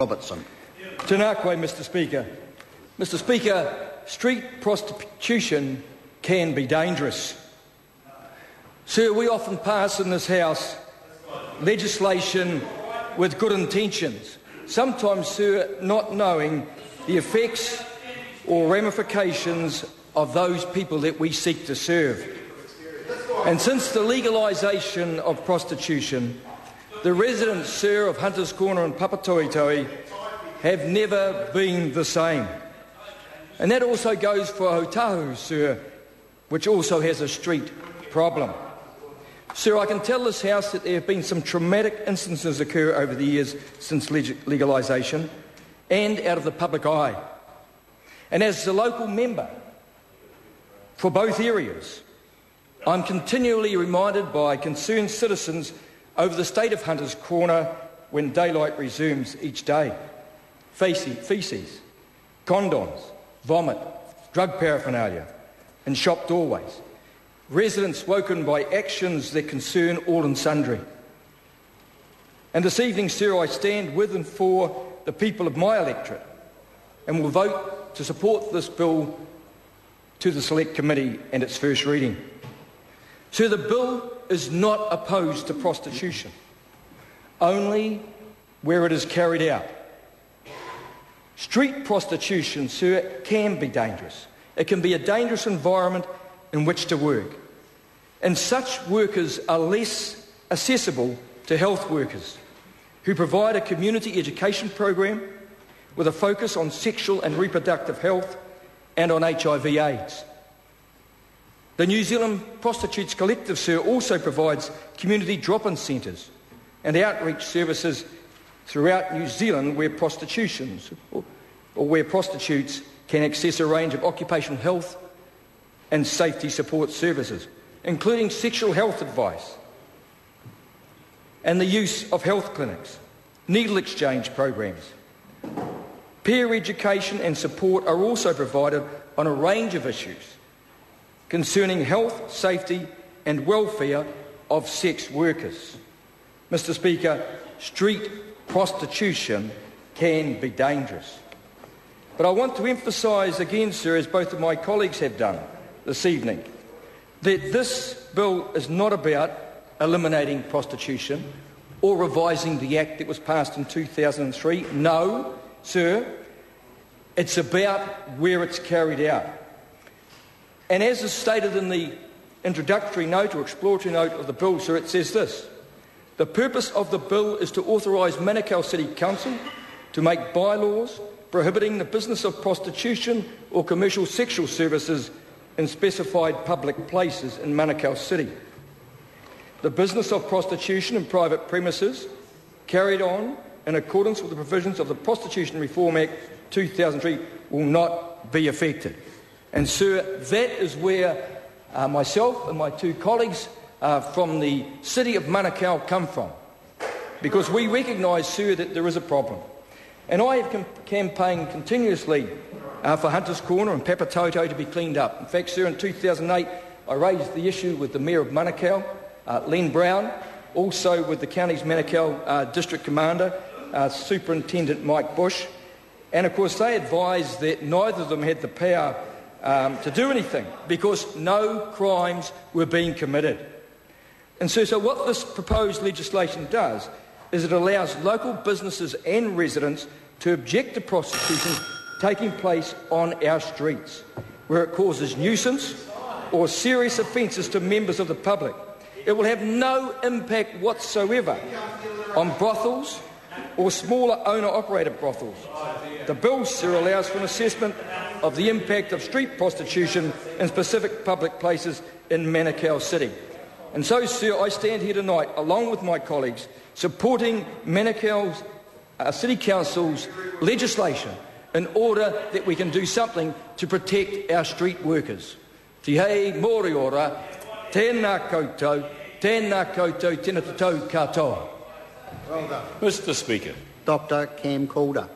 Robertson. Tēnā koe, Mr Speaker. Mr Speaker, street prostitution can be dangerous. Sir, we often pass in this House legislation with good intentions, sometimes, sir, not knowing the effects or ramifications of those people that we seek to serve. And since the legalisation of prostitution, the residents, sir, of Hunters Corner and Papatoetoe have never been the same. And that also goes for Otahu, sir, which also has a street problem. Sir, I can tell this House that there have been some traumatic instances occur over the years since legalisation and out of the public eye. And as the local member for both areas, I'm continually reminded by concerned citizens over the state of Hunters Corner when daylight resumes each day. Faeces, condoms, vomit, drug paraphernalia in shop doorways. Residents woken by actions that concern all and sundry. And this evening, sir, I stand with and for the people of my electorate and will vote to support this bill to the Select Committee and its first reading. Sir, the bill is not opposed to prostitution, only where it is carried out. Street prostitution, sir, can be dangerous. It can be a dangerous environment in which to work. And such workers are less accessible to health workers who provide a community education program with a focus on sexual and reproductive health and on HIV/AIDS. The New Zealand Prostitutes Collective, sir, also provides community drop-in centres and outreach services throughout New Zealand where where prostitutes can access a range of occupational health and safety support services, including sexual health advice and the use of health clinics, needle exchange programs. Peer education and support are also provided on a range of issues concerning health, safety and welfare of sex workers. Mr Speaker, street prostitution can be dangerous. But I want to emphasise again, sir, as both of my colleagues have done this evening, that this bill is not about eliminating prostitution or revising the Act that was passed in 2003. No, sir, it's about where it's carried out. And as is stated in the introductory note or exploratory note of the bill, sir, it says this: the purpose of the bill is to authorise Manukau City Council to make bylaws prohibiting the business of prostitution or commercial sexual services in specified public places in Manukau City. The business of prostitution in private premises carried on in accordance with the provisions of the Prostitution Reform Act 2003 will not be affected. And, sir, that is where myself and my two colleagues from the city of Manukau come from, because we recognise, sir, that there is a problem. And I have campaigned continuously for Hunters Corner and Papatoetoe to be cleaned up. In fact, sir, in 2008 I raised the issue with the Mayor of Manukau, Len Brown, also with the county's Manukau District Commander, Superintendent Mike Bush, and of course they advised that neither of them had the power to do anything because no crimes were being committed. And so what this proposed legislation does is it allows local businesses and residents to object to prostitution taking place on our streets, where it causes nuisance or serious offences to members of the public. It will have no impact whatsoever on brothels or smaller owner-operated brothels. The bill, sir, allows for an assessment of the impact of street prostitution in specific public places in Manukau City. And so, sir, I stand here tonight, along with my colleagues, supporting Manukau's City Council's legislation in order that we can do something to protect our street workers. Te hei mōri ora, tēnā koutou, tēnā koutou, tēnā tātou katoa. Well done. Mr Speaker. Dr. Cam Calder.